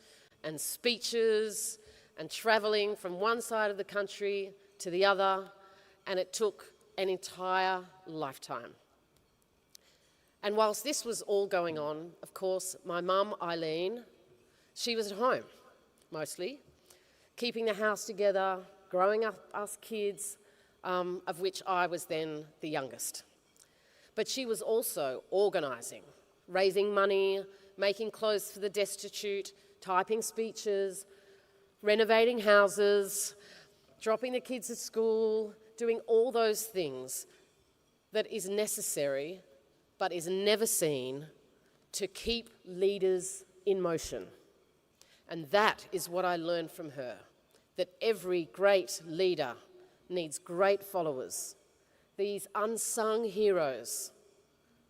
and speeches and travelling from one side of the country to the other, and it took an entire lifetime. And whilst this was all going on, of course, my mum, Eileen, she was at home, mostly, keeping the house together, growing up us kids, of which I was then the youngest. But she was also organising, raising money, making clothes for the destitute, typing speeches, renovating houses, dropping the kids at school, doing all those things that is necessary but is never seen to keep leaders in motion. And that is what I learned from her, that every great leader needs great followers, these unsung heroes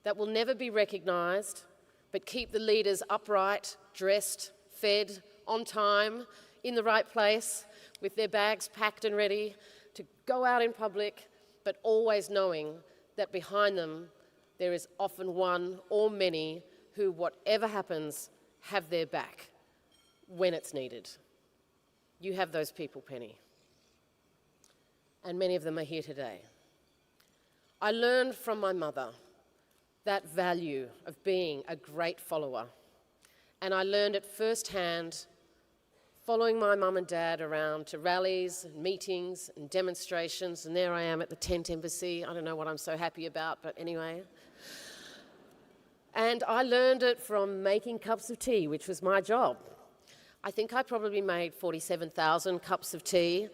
that will never be recognised, but keep the leaders upright, dressed, fed, on time, in the right place, with their bags packed and ready to go out in public, but always knowing that behind them there is often one or many who, whatever happens, have their back when it's needed. You have those people, Penny. And many of them are here today. I learned from my mother that value of being a great follower. And I learned it firsthand, following my mum and dad around to rallies and meetings and demonstrations, and there I am at the tent embassy. I don't know what I'm so happy about, but anyway. And I learned it from making cups of tea, which was my job. I think I probably made 47,000 cups of tea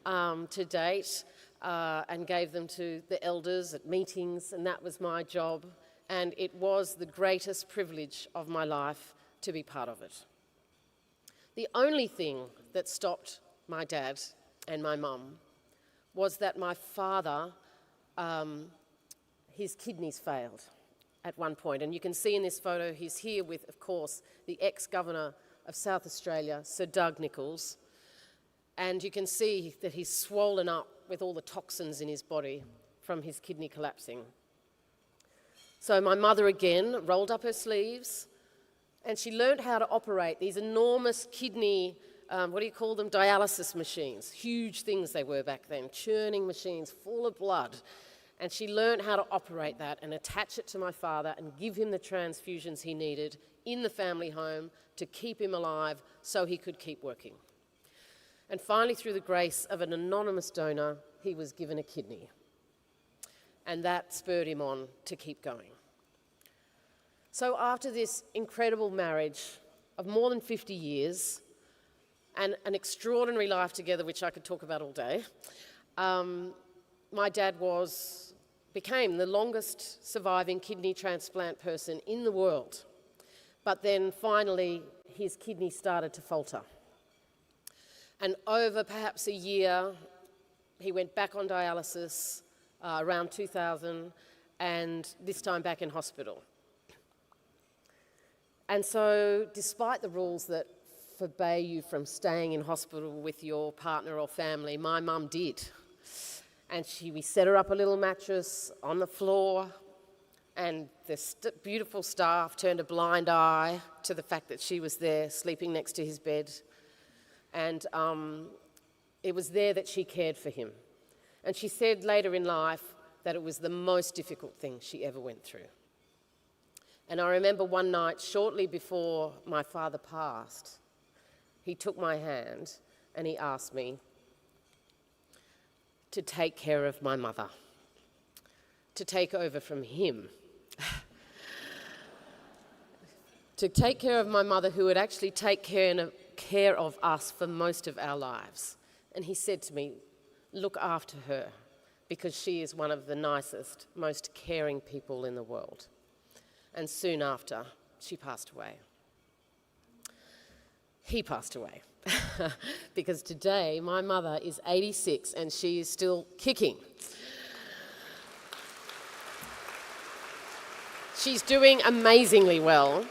to date, and gave them to the elders at meetings, and that was my job. And it was the greatest privilege of my life to be part of it. The only thing that stopped my dad and my mum was that my father, his kidneys failed at one point. And you can see in this photo, he's here with, of course, the ex-governor of South Australia, Sir Doug Nicholls. And you can see that he's swollen up with all the toxins in his body from his kidney collapsing. So my mother again rolled up her sleeves, and she learned how to operate these enormous kidney, what do you call them, dialysis machines. Huge things they were back then, churning machines full of blood. And she learned how to operate that and attach it to my father and give him the transfusions he needed in the family home to keep him alive so he could keep working. And finally, through the grace of an anonymous donor, he was given a kidney. And that spurred him on to keep going. So after this incredible marriage of more than 50 years and an extraordinary life together, which I could talk about all day, my dad became the longest surviving kidney transplant person in the world. But then finally, his kidney started to falter. And over perhaps a year, he went back on dialysis around 2000, and this time back in hospital. And so, despite the rules that forbade you from staying in hospital with your partner or family, my mum did. And we set her up a little mattress on the floor, and the beautiful staff turned a blind eye to the fact that she was there sleeping next to his bed. And it was there that she cared for him. And she said later in life that it was the most difficult thing she ever went through. And I remember one night, shortly before my father passed, he took my hand and he asked me to take care of my mother, to take over from him, to take care of my mother, who would actually take care of us for most of our lives. And he said to me, look after her, because she is one of the nicest, most caring people in the world. And soon after, she passed away. He passed away. Because today, my mother is 86 and she is still kicking. She's doing amazingly well.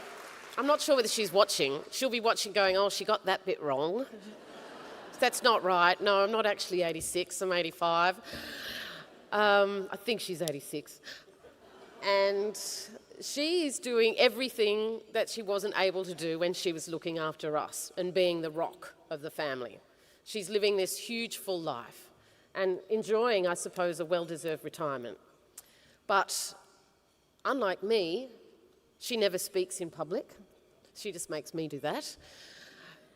I'm not sure whether she's watching. She'll be watching going, oh, she got that bit wrong. That's not right. No, I'm not actually 86, I'm 85. I think she's 86. And she's doing everything that she wasn't able to do when she was looking after us and being the rock of the family. She's living this huge full life and enjoying, I suppose, a well-deserved retirement. But unlike me, she never speaks in public. She just makes me do that.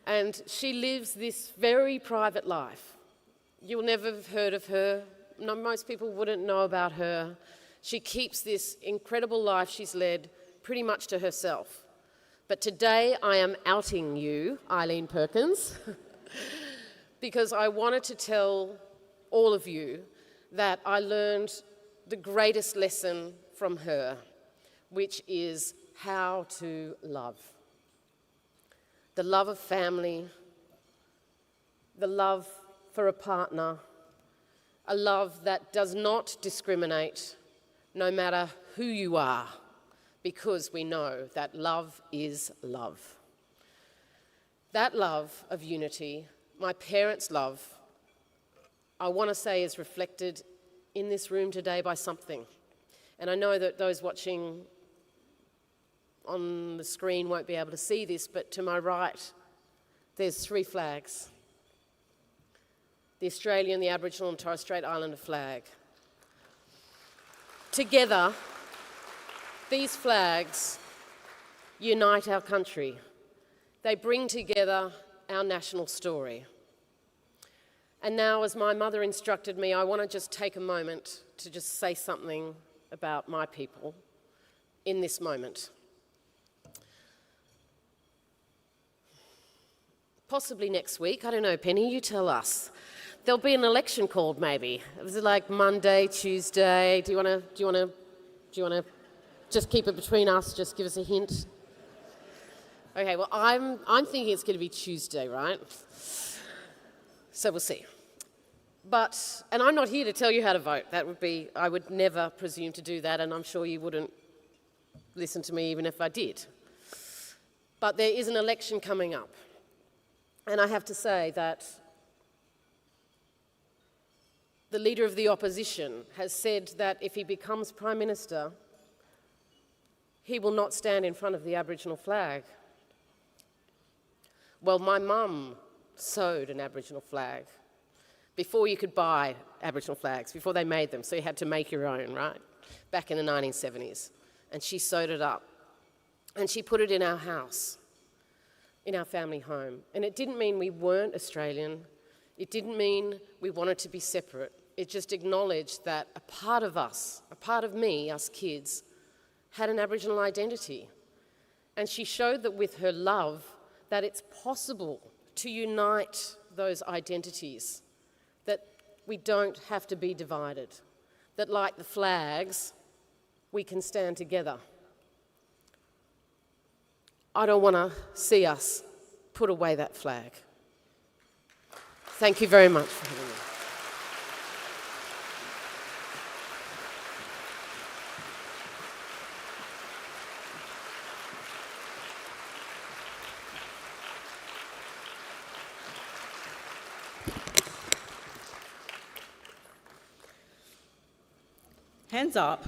And she lives this very private life. You'll never have heard of her. No, most people wouldn't know about her. She keeps this incredible life she's led pretty much to herself. But today I am outing you, Eileen Perkins, because I wanted to tell all of you that I learned the greatest lesson from her, which is how to love. the love of family, the love for a partner, a love that does not discriminate no matter who you are, because we know that love is love. That love of unity, my parents' love, I want to say is reflected in this room today by something. And I know that those watching on the screen won't be able to see this, but to my right, there's 3 flags. The Australian, the Aboriginal and Torres Strait Islander flag. Together, these flags unite our country. They bring together our national story. And now, as my mother instructed me, I want to just take a moment to just say something about my people in this moment. Possibly next week, I don't know, Penny, you tell us. There'll be an election called maybe. Is it like Monday, Tuesday? Do you want to just keep it between us, just give us a hint? Okay, well, I'm thinking it's going to be Tuesday, right? So we'll see. And I'm not here to tell you how to vote. I would never presume to do that, and I'm sure you wouldn't listen to me even if I did. But there is an election coming up. And I have to say that the Leader of the Opposition has said that if he becomes Prime Minister, he will not stand in front of the Aboriginal flag. Well, my mum sewed an Aboriginal flag before you could buy Aboriginal flags, before they made them, so you had to make your own, right? Back in the 1970s. And she sewed it up. And she put it in our house, in our family home. And it didn't mean we weren't Australian. It didn't mean we wanted to be separate. It just acknowledged that a part of us, a part of me, us kids, had an Aboriginal identity. And she showed that with her love, that it's possible to unite those identities, that we don't have to be divided, that like the flags, we can stand together. I don't want to see us put away that flag. Thank you very much for having me. Hands up,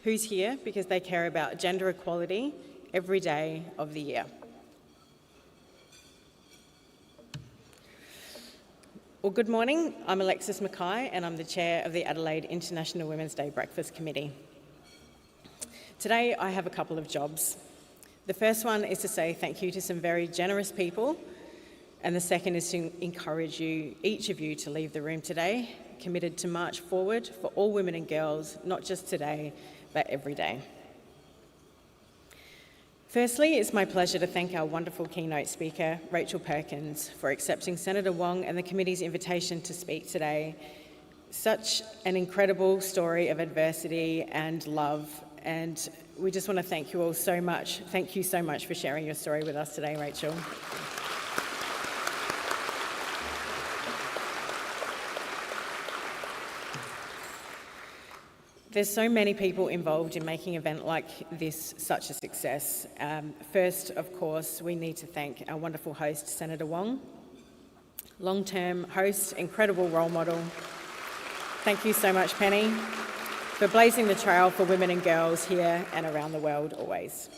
who's here because they care about gender equality every day of the year? Well, good morning. I'm Alexis Mackay and I'm the chair of the Adelaide International Women's Day Breakfast Committee. Today I have a couple of jobs. The first one is to say thank you to some very generous people, and the second is to encourage you, each of you, to leave the room today committed to march forward for all women and girls, not just today, but every day. Firstly, it's my pleasure to thank our wonderful keynote speaker, Rachel Perkins, for accepting Senator Wong and the committee's invitation to speak today. Such an incredible story of adversity and love, and we just want to thank you all so much. Thank you so much for sharing your story with us today, Rachel. There's so many people involved in making an event like this such a success. First, of course, we need to thank our wonderful host, Senator Wong. Long-term host, incredible role model. Thank you so much, Penny, for blazing the trail for women and girls here and around the world always.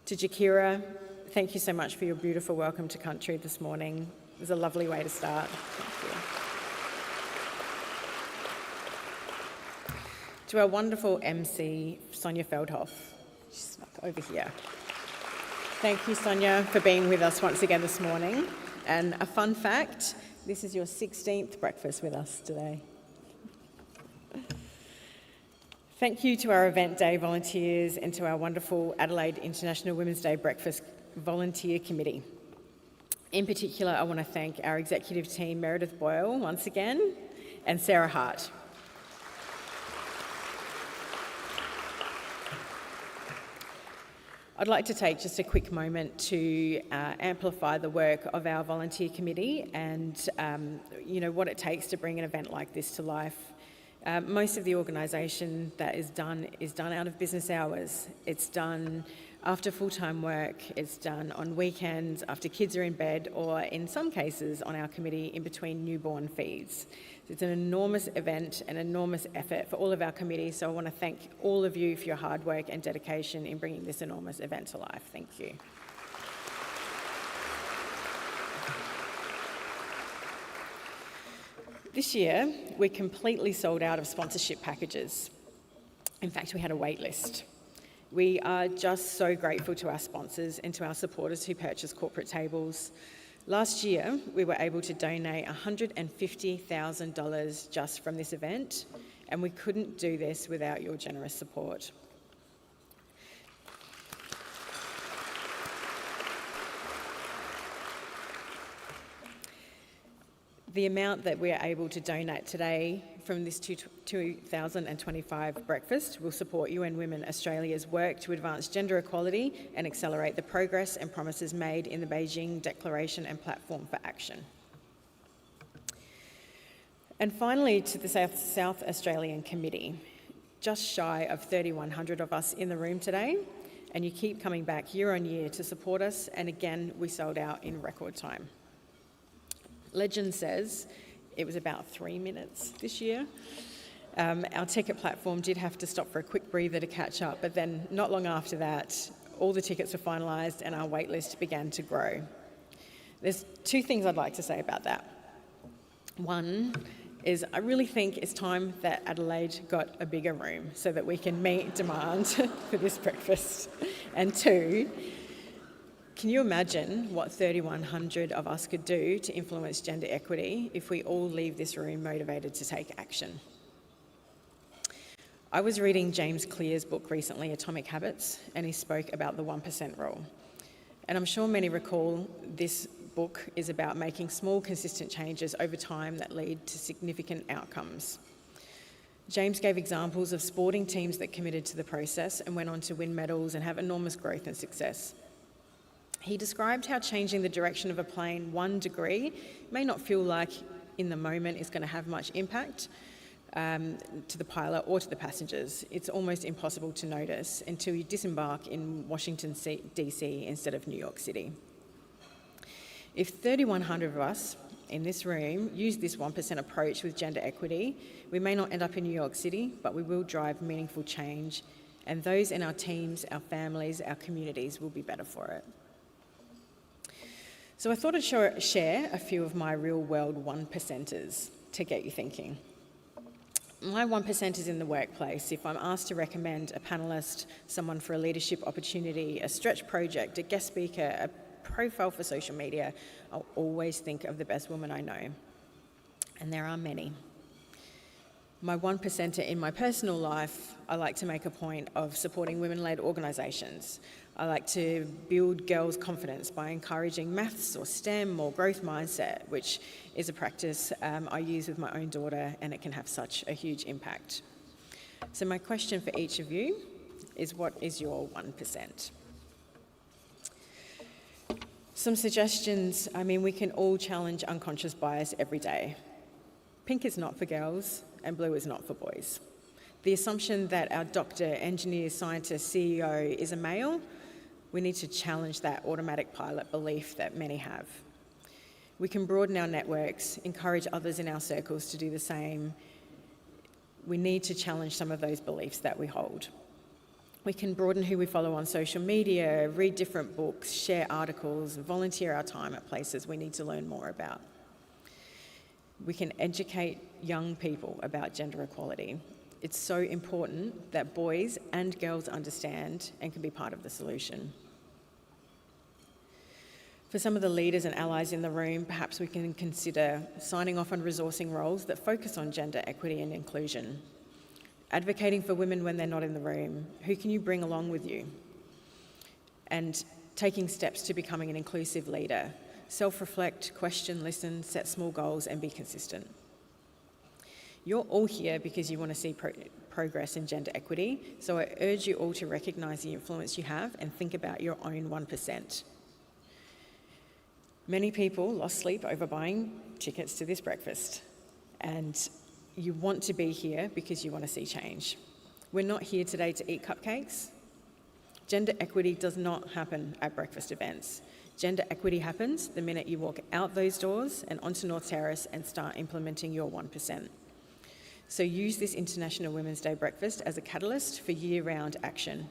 To Jakira, thank you so much for your beautiful welcome to country this morning. It was a lovely way to start. Thank you. To our wonderful MC, Sonya Feldhoff. She's snuck over here. Thank you, Sonya, for being with us once again this morning. And a fun fact, this is your 16th breakfast with us today. Thank you to our event day volunteers and to our wonderful Adelaide International Women's Day Breakfast Volunteer Committee. In particular, I want to thank our executive team, Meredith Boyle, once again, and Sarah Hart. I'd like to take just a quick moment to amplify the work of our volunteer committee and what it takes to bring an event like this to life. Most of the organisation that is done out of business hours. It's done after full-time work, it's done on weekends, after kids are in bed, or in some cases on our committee in between newborn feeds. It's an enormous event, an enormous effort for all of our committees, so I want to thank all of you for your hard work and dedication in bringing this enormous event to life. Thank you. This year, we completely sold out of sponsorship packages. In fact, we had a wait list. We are just so grateful to our sponsors and to our supporters who purchase corporate tables. Last year, we were able to donate $150,000 just from this event, and we couldn't do this without your generous support. The amount that we're able to donate today from this 2025 breakfast will support UN Women Australia's work to advance gender equality and accelerate the progress and promises made in the Beijing Declaration and Platform for Action. And finally, to the South Australian Committee, just shy of 3,100 of us in the room today, and you keep coming back year on year to support us, and again, we sold out in record time. Legend says it was about 3 minutes this year. Our ticket platform did have to stop for a quick breather to catch up, but then not long after that, all the tickets were finalised and our wait list began to grow. There's two things I'd like to say about that. One is I really think it's time that Adelaide got a bigger room so that we can meet demand for this breakfast. And two, can you imagine what 3,100 of us could do to influence gender equity if we all leave this room motivated to take action? I was reading James Clear's book recently, Atomic Habits, and he spoke about the 1% rule. And I'm sure many recall this book is about making small, consistent changes over time that lead to significant outcomes. James gave examples of sporting teams that committed to the process and went on to win medals and have enormous growth and success. He described how changing the direction of a plane 1 degree may not feel like in the moment is going to have much impact to the pilot or to the passengers. It's almost impossible to notice until you disembark in Washington DC instead of New York City. If 3,100 of us in this room use this 1% approach with gender equity, we may not end up in New York City, but we will drive meaningful change, and those in our teams, our families, our communities will be better for it. So I thought I'd share a few of my real-world 1%ers to get you thinking. My 1%ers in the workplace, if I'm asked to recommend a panellist, someone for a leadership opportunity, a stretch project, a guest speaker, a profile for social media, I'll always think of the best woman I know. And there are many. My 1%er in my personal life, I like to make a point of supporting women-led organisations. I like to build girls' confidence by encouraging maths or STEM or growth mindset, which is a practice I use with my own daughter, and it can have such a huge impact. So my question for each of you is, what is your 1%? Some suggestions. We can all challenge unconscious bias every day. Pink is not for girls and blue is not for boys. The assumption that our doctor, engineer, scientist, CEO is a male, we need to challenge that automatic pilot belief that many have. We can broaden our networks, encourage others in our circles to do the same. We need to challenge some of those beliefs that we hold. We can broaden who we follow on social media, read different books, share articles, volunteer our time at places we need to learn more about. We can educate young people about gender equality. It's so important that boys and girls understand and can be part of the solution. For some of the leaders and allies in the room, perhaps we can consider signing off on resourcing roles that focus on gender equity and inclusion. Advocating for women when they're not in the room. Who can you bring along with you? And taking steps to becoming an inclusive leader. Self-reflect, question, listen, set small goals and be consistent. You're all here because you want to see progress in gender equity, so I urge you all to recognise the influence you have and think about your own 1%. Many people lost sleep over buying tickets to this breakfast, and you want to be here because you want to see change. We're not here today to eat cupcakes. Gender equity does not happen at breakfast events. Gender equity happens the minute you walk out those doors and onto North Terrace and start implementing your 1%. So use this International Women's Day breakfast as a catalyst for year-round action.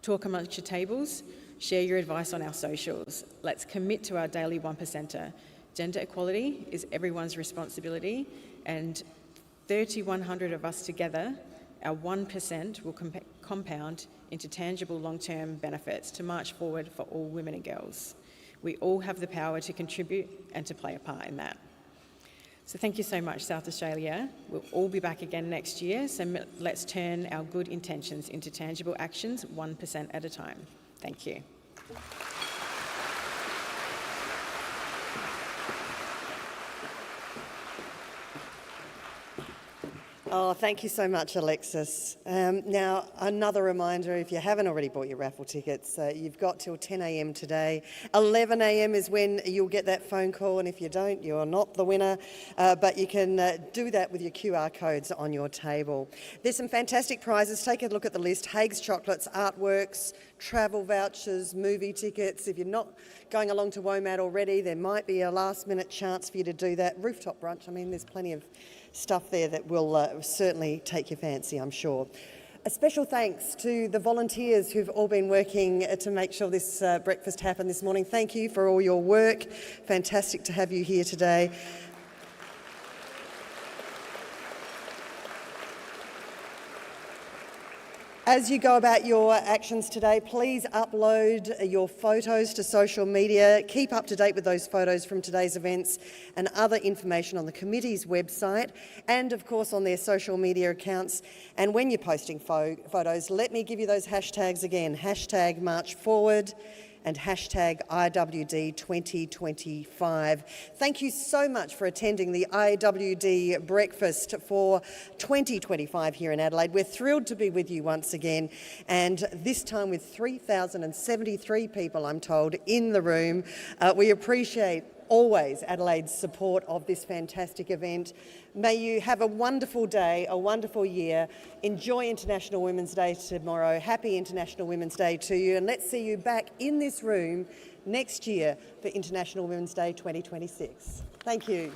Talk amongst your tables, share your advice on our socials. Let's commit to our daily 1%er. Gender equality is everyone's responsibility, and 3,100 of us together, our 1% will compound into tangible long-term benefits to march forward for all women and girls. We all have the power to contribute and to play a part in that. So thank you so much, South Australia. We'll all be back again next year, so let's turn our good intentions into tangible actions, 1% at a time. Thank you. Oh, thank you so much, Alexis. Now, another reminder, if you haven't already bought your raffle tickets, you've got till 10 a.m. today. 11 a.m. is when you'll get that phone call, and if you don't, you're not the winner. But you can do that with your QR codes on your table. There's some fantastic prizes. Take a look at the list. Haig's Chocolates, artworks, travel vouchers, movie tickets. If you're not going along to WOMAD already, there might be a last-minute chance for you to do that. Rooftop brunch, I mean, there's plenty of stuff there that will certainly take your fancy, I'm sure. A special thanks to the volunteers who've all been working to make sure this breakfast happened this morning. Thank you for all your work. Fantastic to have you here today. As you go about your actions today, please upload your photos to social media. Keep up to date with those photos from today's events and other information on the committee's website and, of course, on their social media accounts. And when you're posting photos, let me give you those hashtags again. Hashtag March Forward and hashtag IWD 2025. Thank you so much for attending the IWD breakfast for 2025 here in Adelaide. We're thrilled to be with you once again, and this time with 3,073 people, I'm told, in the room. We appreciate always Adelaide's support of this fantastic event. May you have a wonderful day, a wonderful year. Enjoy International Women's Day tomorrow. Happy International Women's Day to you, and let's see you back in this room next year for International Women's Day 2026. Thank you.